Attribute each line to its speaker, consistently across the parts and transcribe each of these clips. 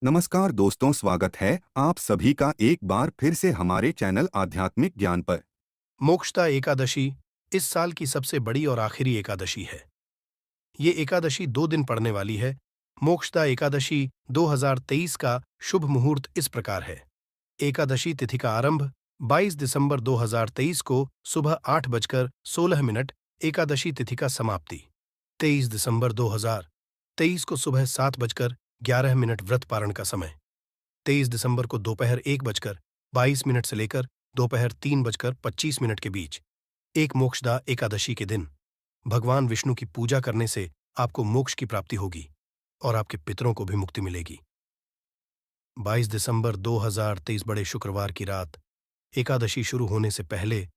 Speaker 1: नमस्कार दोस्तों, स्वागत है आप सभी का एक बार फिर से हमारे चैनल आध्यात्मिक ज्ञान पर।
Speaker 2: मोक्षदा एकादशी इस साल की सबसे बड़ी और आखिरी एकादशी है। ये एकादशी 2 दिन पड़ने वाली है। मोक्षदा एकादशी 2023 का शुभ मुहूर्त इस प्रकार है। एकादशी तिथि का आरंभ 22 दिसंबर 2023 को सुबह 8:16 एकादशी तिथि का समाप्ति 23 दिसंबर 2023 को सुबह 7:11 व्रत पारण का समय। 23 दिसंबर को दोपहर 1:22 से लेकर दोपहर 3:25 के बीच एक मोक्षदा एकादशी के दिन भगवान विष्णु की पूजा करने से आपको मोक्ष की प्राप्ति होगी और आपके पितरों को भी मुक्ति मिलेगी। 22 दिसंबर 2023 बड़े शुक्रवार की रात एकादशी शुरू होने से पहले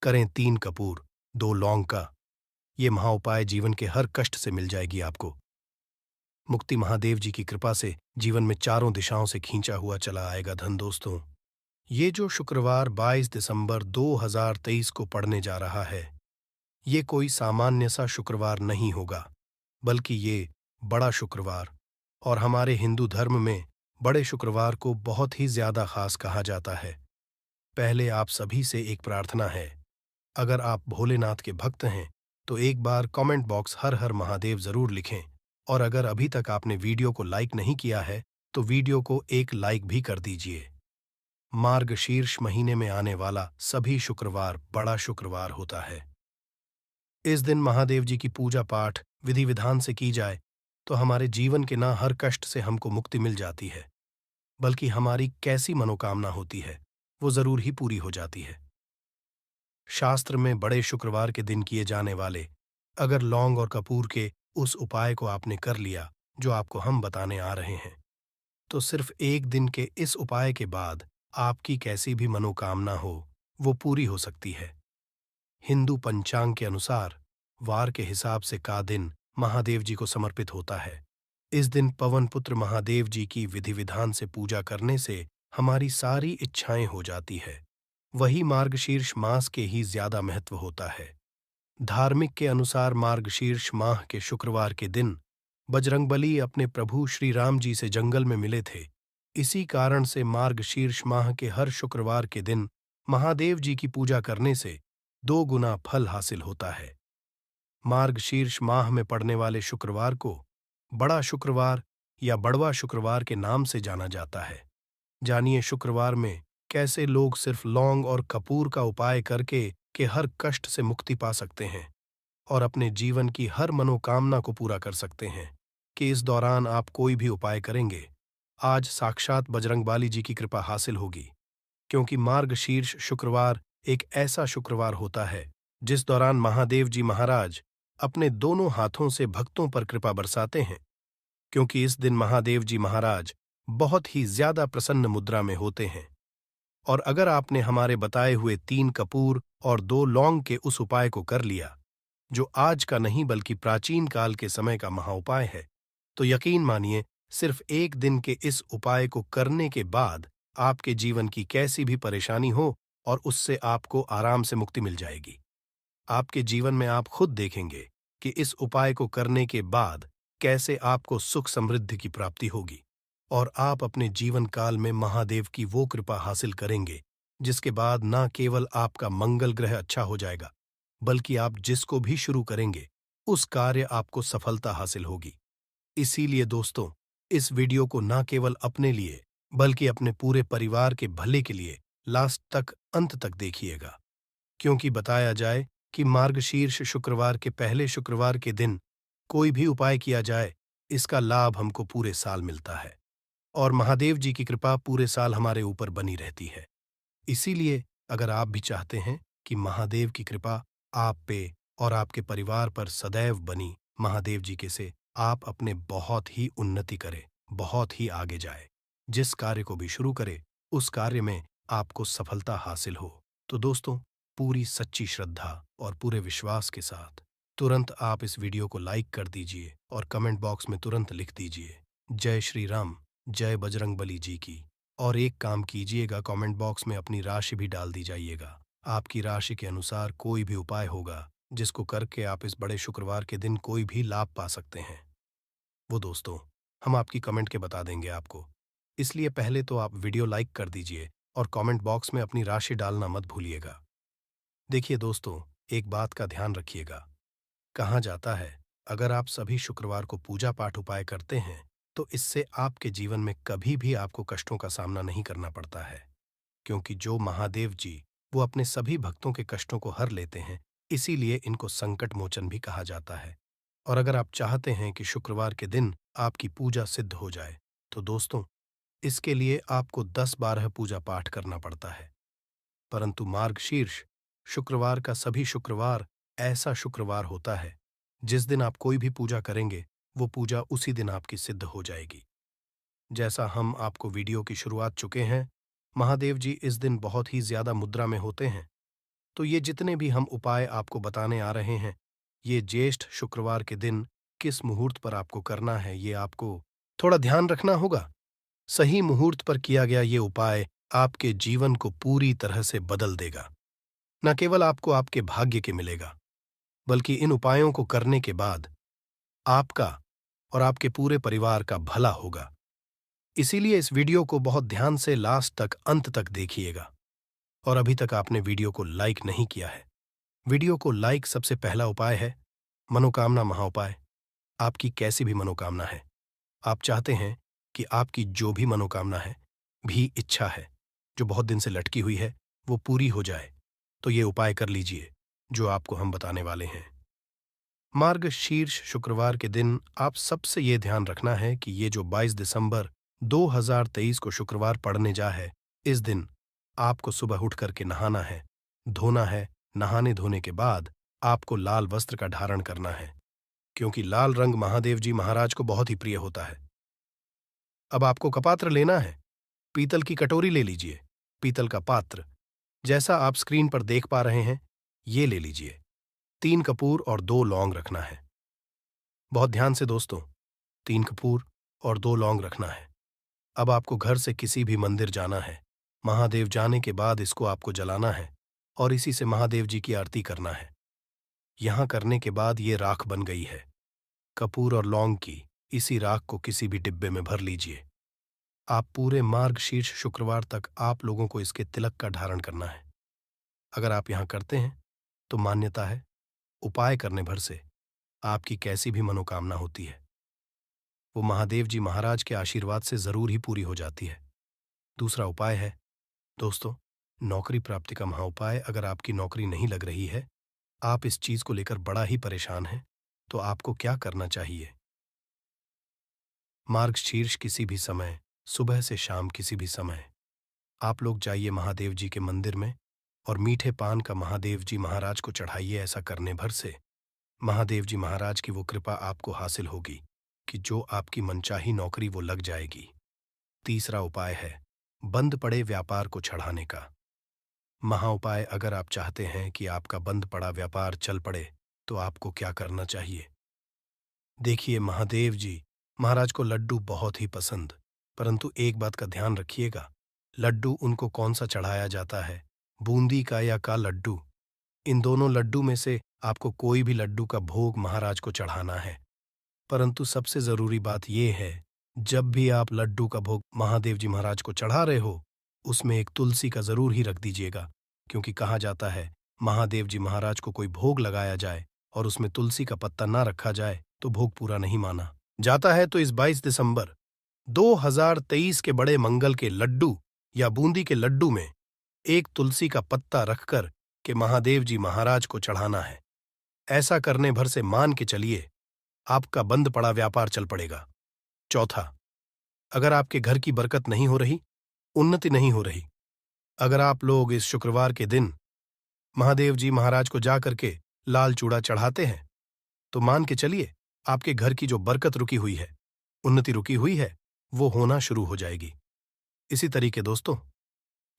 Speaker 2: करें 3 कपूर 2 लौंग का। ये महाउपाय जीवन के हर कष्ट से मिल जाएगी आपको। मुक्ति महादेव जी की कृपा से जीवन में चारों दिशाओं से खींचा हुआ चला आएगा धन। दोस्तों, ये जो शुक्रवार 22 दिसंबर 2023 को पड़ने जा रहा है, ये कोई सामान्य सा शुक्रवार नहीं होगा, बल्कि ये बड़ा शुक्रवार, और हमारे हिंदू धर्म में बड़े शुक्रवार को बहुत ही ज्यादा खास कहा जाता है। पहले आप सभी से एक प्रार्थना है, अगर आप भोलेनाथ के भक्त हैं तो एक बार कमेंट बॉक्स हर हर महादेव जरूर लिखें, और अगर अभी तक आपने वीडियो को लाइक नहीं किया है तो वीडियो को एक लाइक भी कर दीजिए। मार्गशीर्ष महीने में आने वाला सभी शुक्रवार बड़ा शुक्रवार होता है। इस दिन महादेव जी की पूजा पाठ विधि विधान से की जाए तो हमारे जीवन के ना हर कष्ट से हमको मुक्ति मिल जाती है, बल्कि हमारी कैसी मनोकामना होती है वो जरूर ही पूरी हो जाती है। शास्त्र में बड़े शुक्रवार के दिन किए जाने वाले अगर लौंग और कपूर के उस उपाय को आपने कर लिया जो आपको हम बताने आ रहे हैं, तो सिर्फ एक दिन के इस उपाय के बाद आपकी कैसी भी मनोकामना हो वो पूरी हो सकती है। हिंदू पंचांग के अनुसार वार के हिसाब से का दिन महादेव जी को समर्पित होता है। इस दिन पवन पुत्र महादेव जी की विधि विधान से पूजा करने से हमारी सारी इच्छाएं हो जाती है। वही मार्गशीर्ष मास के ही ज्यादा महत्व होता है। धार्मिक के अनुसार मार्गशीर्ष माह के शुक्रवार के दिन बजरंगबली अपने प्रभु श्री राम जी से जंगल में मिले थे। इसी कारण से मार्गशीर्ष माह के हर शुक्रवार के दिन महादेव जी की पूजा करने से 2 गुना फल हासिल होता है। मार्गशीर्ष माह में पड़ने वाले शुक्रवार को बड़ा शुक्रवार या बड़वा शुक्रवार के नाम से जाना जाता है। जानिए शुक्रवार में कैसे लोग सिर्फ लौंग और कपूर का उपाय करके के हर कष्ट से मुक्ति पा सकते हैं और अपने जीवन की हर मनोकामना को पूरा कर सकते हैं। कि इस दौरान आप कोई भी उपाय करेंगे, आज साक्षात बजरंगबली जी की कृपा हासिल होगी, क्योंकि मार्गशीर्ष शुक्रवार एक ऐसा शुक्रवार होता है जिस दौरान महादेव जी महाराज अपने दोनों हाथों से भक्तों पर कृपा बरसाते हैं। क्योंकि इस दिन महादेव जी महाराज बहुत ही ज्यादा प्रसन्न मुद्रा में होते हैं। और अगर आपने हमारे बताए हुए 3 कपूर और 2 लौंग के उस उपाय को कर लिया, जो आज का नहीं बल्कि प्राचीन काल के समय का महाउपाय है, तो यकीन मानिए सिर्फ एक दिन के इस उपाय को करने के बाद आपके जीवन की कैसी भी परेशानी हो और उससे आपको आराम से मुक्ति मिल जाएगी। आपके जीवन में आप खुद देखेंगे कि इस उपाय को करने के बाद कैसे आपको सुख समृद्धि की प्राप्ति होगी, और आप अपने जीवन काल में महादेव की वो कृपा हासिल करेंगे जिसके बाद न केवल आपका मंगल ग्रह अच्छा हो जाएगा, बल्कि आप जिसको भी शुरू करेंगे उस कार्य आपको सफलता हासिल होगी। इसीलिए दोस्तों, इस वीडियो को न केवल अपने लिए बल्कि अपने पूरे परिवार के भले के लिए लास्ट तक अंत तक देखिएगा, क्योंकि बताया जाए कि मार्गशीर्ष शुक्रवार के पहले शुक्रवार के दिन कोई भी उपाय किया जाए, इसका लाभ हमको पूरे साल मिलता है और महादेव जी की कृपा पूरे साल हमारे ऊपर बनी रहती है। इसीलिए अगर आप भी चाहते हैं कि महादेव की कृपा आप पे और आपके परिवार पर सदैव बनी महादेव जी के से आप अपने बहुत ही उन्नति करें, बहुत ही आगे जाए, जिस कार्य को भी शुरू करें उस कार्य में आपको सफलता हासिल हो, तो दोस्तों पूरी सच्ची श्रद्धा और पूरे विश्वास के साथ तुरंत आप इस वीडियो को लाइक कर दीजिए और कमेंट बॉक्स में तुरंत लिख दीजिए जय श्री राम, जय बजरंगबली जी की। और एक काम कीजिएगा, कमेंट बॉक्स में अपनी राशि भी डाल दी जाइएगा। आपकी राशि के अनुसार कोई भी उपाय होगा जिसको करके आप इस बड़े शुक्रवार के दिन कोई भी लाभ पा सकते हैं, वो दोस्तों हम आपकी कमेंट के बता देंगे आपको। इसलिए पहले तो आप वीडियो लाइक कर दीजिए और कमेंट बॉक्स में अपनी राशि डालना मत भूलिएगा। देखिए दोस्तों, एक बात का ध्यान रखिएगा। कहा जाता है, अगर आप सभी शुक्रवार को पूजा पाठ उपाय करते हैं तो इससे आपके जीवन में कभी भी आपको कष्टों का सामना नहीं करना पड़ता है, क्योंकि जो महादेव जी वो अपने सभी भक्तों के कष्टों को हर लेते हैं, इसीलिए इनको संकट मोचन भी कहा जाता है। और अगर आप चाहते हैं कि शुक्रवार के दिन आपकी पूजा सिद्ध हो जाए, तो दोस्तों, इसके लिए आपको 10-12 पूजा पाठ करना पड़ता है। परंतु मार्गशीर्ष शुक्रवार का सभी शुक्रवार ऐसा शुक्रवार होता है जिस दिन आप कोई भी पूजा करेंगे, वो पूजा उसी दिन आपकी सिद्ध हो जाएगी। जैसा हम आपको वीडियो की शुरुआत चुके हैं, महादेव जी इस दिन बहुत ही ज्यादा मुद्रा में होते हैं। तो ये जितने भी हम उपाय आपको बताने आ रहे हैं, ये ज्येष्ठ शुक्रवार के दिन किस मुहूर्त पर आपको करना है, ये आपको थोड़ा ध्यान रखना होगा। सही मुहूर्त पर किया गया ये उपाय आपके जीवन को पूरी तरह से बदल देगा। न केवल आपको आपके भाग्य के मिलेगा, बल्कि इन उपायों को करने के बाद आपका और आपके पूरे परिवार का भला होगा। इसीलिए इस वीडियो को बहुत ध्यान से लास्ट तक, अंत तक देखिएगा। और अभी तक आपने वीडियो को लाइक नहीं किया है, वीडियो को लाइक सबसे पहला उपाय है मनोकामना महाउपाय। आपकी कैसी भी मनोकामना है, आप चाहते हैं कि आपकी जो भी मनोकामना है, भी इच्छा है जो बहुत दिन से लटकी हुई है, वो पूरी हो जाए, तो ये उपाय कर लीजिए जो आपको हम बताने वाले हैं। मार्गशीर्ष शुक्रवार के दिन आप सबसे ये ध्यान रखना है कि ये जो 22 दिसंबर 2023 को शुक्रवार पड़ने जा है, इस दिन आपको सुबह उठ करके नहाना है, धोना है। नहाने धोने के बाद आपको लाल वस्त्र का धारण करना है, क्योंकि लाल रंग महादेव जी महाराज को बहुत ही प्रिय होता है। अब आपको कपात्र लेना है, पीतल की कटोरी ले लीजिए, पीतल का पात्र जैसा आप स्क्रीन पर देख पा रहे हैं, ये ले लीजिए। 3 कपूर और 2 लौंग रखना है। बहुत ध्यान से दोस्तों, 3 कपूर और 2 लौंग रखना है। अब आपको घर से किसी भी मंदिर जाना है, महादेव जाने के बाद इसको आपको जलाना है और इसी से महादेव जी की आरती करना है। यहां करने के बाद ये राख बन गई है कपूर और लौंग की। इसी राख को किसी भी डिब्बे में भर लीजिए। आप पूरे मार्गशीर्ष शुक्रवार तक आप लोगों को इसके तिलक का धारण करना है। अगर आप यहां करते हैं तो मान्यता है, उपाय करने भर से आपकी कैसी भी मनोकामना होती है, वो महादेव जी महाराज के आशीर्वाद से जरूर ही पूरी हो जाती है। दूसरा उपाय है दोस्तों, नौकरी प्राप्ति का महाउपाय। अगर आपकी नौकरी नहीं लग रही है, आप इस चीज को लेकर बड़ा ही परेशान हैं, तो आपको क्या करना चाहिए? मार्गशीर्ष किसी भी समय, सुबह से शाम किसी भी समय, आप लोग जाइए महादेव जी के मंदिर में और मीठे पान का महादेव जी महाराज को चढ़ाइए। ऐसा करने भर से महादेव जी महाराज की वो कृपा आपको हासिल होगी कि जो आपकी मनचाही नौकरी वो लग जाएगी। तीसरा उपाय है बंद पड़े व्यापार को चढ़ाने का महाउपाय। अगर आप चाहते हैं कि आपका बंद पड़ा व्यापार चल पड़े, तो आपको क्या करना चाहिए? देखिए, महादेव जी महाराज को लड्डू बहुत ही पसंद, परंतु एक बात का ध्यान रखिएगा, लड्डू उनको कौन सा चढ़ाया जाता है, बूंदी का या का लड्डू? इन दोनों लड्डू में से आपको कोई भी लड्डू का भोग महाराज को चढ़ाना है। परंतु सबसे जरूरी बात यह है, जब भी आप लड्डू का भोग महादेव जी महाराज को चढ़ा रहे हो, उसमें एक तुलसी का जरूर ही रख दीजिएगा, क्योंकि कहा जाता है महादेव जी महाराज को कोई भोग लगाया जाए और उसमें तुलसी का पत्ता ना रखा जाए तो भोग पूरा नहीं माना जाता है। तो इस 22 दिसंबर 2023 के बड़े मंगल के लड्डू या बूंदी के लड्डू में एक तुलसी का पत्ता रखकर के महादेव जी महाराज को चढ़ाना है। ऐसा करने भर से मान के चलिए आपका बंद पड़ा व्यापार चल पड़ेगा। चौथा, अगर आपके घर की बरकत नहीं हो रही, उन्नति नहीं हो रही, अगर आप लोग इस शुक्रवार के दिन महादेव जी महाराज को जा करके लाल चूड़ा चढ़ाते हैं, तो मान के चलिए आपके घर की जो बरकत रुकी हुई है, उन्नति रुकी हुई है, वो होना शुरू हो जाएगी। इसी तरीके दोस्तों,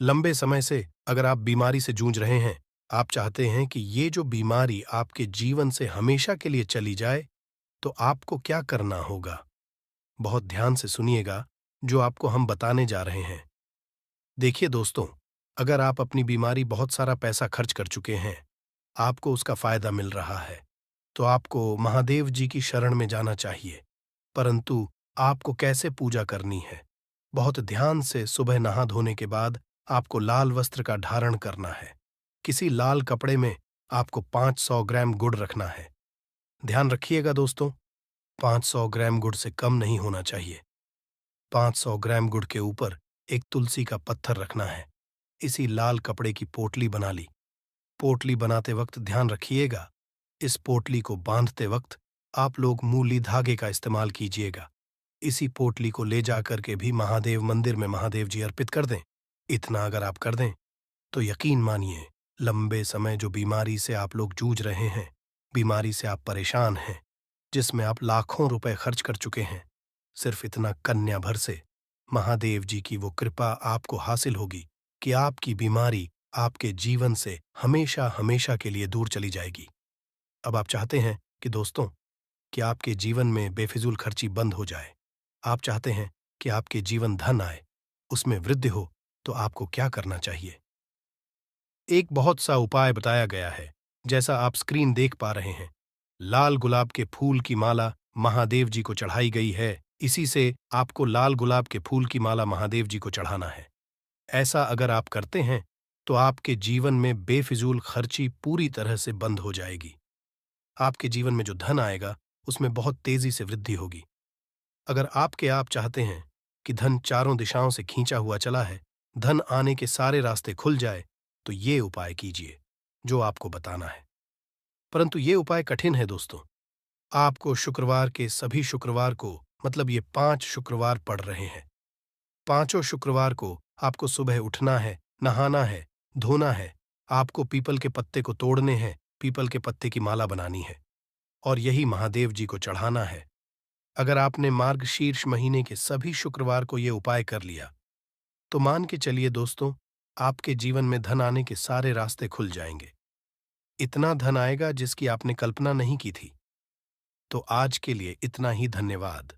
Speaker 2: लंबे समय से अगर आप बीमारी से जूझ रहे हैं, आप चाहते हैं कि ये जो बीमारी आपके जीवन से हमेशा के लिए चली जाए, तो आपको क्या करना होगा? बहुत ध्यान से सुनिएगा जो आपको हम बताने जा रहे हैं। देखिए दोस्तों, अगर आप अपनी बीमारी बहुत सारा पैसा खर्च कर चुके हैं, आपको उसका फायदा मिल रहा है, तो आपको महादेव जी की शरण में जाना चाहिए। परंतु आपको कैसे पूजा करनी है, बहुत ध्यान से सुबह नहा धोने के बाद आपको लाल वस्त्र का धारण करना है। किसी लाल कपड़े में आपको 500 ग्राम गुड़ रखना है। ध्यान रखिएगा दोस्तों, 500 ग्राम गुड़ से कम नहीं होना चाहिए। 500 ग्राम गुड़ के ऊपर एक तुलसी का पत्थर रखना है। इसी लाल कपड़े की पोटली बना ली। पोटली बनाते वक्त ध्यान रखिएगा, इस पोटली को बांधते वक्त आप लोग मूली धागे का इस्तेमाल कीजिएगा। इसी पोटली को ले जाकर के भी महादेव मंदिर में महादेव जी अर्पित कर दें। इतना अगर आप कर दें तो यकीन मानिए, लंबे समय जो बीमारी से आप लोग जूझ रहे हैं, बीमारी से आप परेशान हैं, जिसमें आप लाखों रुपए खर्च कर चुके हैं, सिर्फ इतना कन्या भर से महादेव जी की वो कृपा आपको हासिल होगी कि आपकी बीमारी आपके जीवन से हमेशा हमेशा के लिए दूर चली जाएगी। अब आप चाहते हैं कि दोस्तों, कि आपके जीवन में बेफिजूल खर्ची बंद हो जाए। आप चाहते हैं कि आपके जीवन धन आए, उसमें वृद्धि हो, तो आपको क्या करना चाहिए? एक बहुत सा उपाय बताया गया है, जैसा आप स्क्रीन देख पा रहे हैं। लाल गुलाब के फूल की माला महादेव जी को चढ़ाई गई है। इसी से आपको लाल गुलाब के फूल की माला महादेव जी को चढ़ाना है। ऐसा अगर आप करते हैं तो आपके जीवन में बेफिजूल खर्ची पूरी तरह से बंद हो जाएगी। आपके जीवन में जो धन आएगा उसमें बहुत तेजी से वृद्धि होगी। अगर आप चाहते हैं कि धन चारों दिशाओं से खींचा हुआ चला है, धन आने के सारे रास्ते खुल जाए, तो ये उपाय कीजिए जो आपको बताना है। परंतु ये उपाय कठिन है दोस्तों। आपको शुक्रवार के सभी शुक्रवार को, मतलब ये 5 शुक्रवार पड़ रहे हैं, पांचों शुक्रवार को आपको सुबह उठना है, नहाना है, धोना है, आपको पीपल के पत्ते को तोड़ने हैं, पीपल के पत्ते की माला बनानी है और यही महादेव जी को चढ़ाना है। अगर आपने मार्गशीर्ष महीने के सभी शुक्रवार को ये उपाय कर लिया, तो मान के चलिए दोस्तों, आपके जीवन में धन आने के सारे रास्ते खुल जाएंगे। इतना धन आएगा जिसकी आपने कल्पना नहीं की थी। तो आज के लिए इतना ही। धन्यवाद।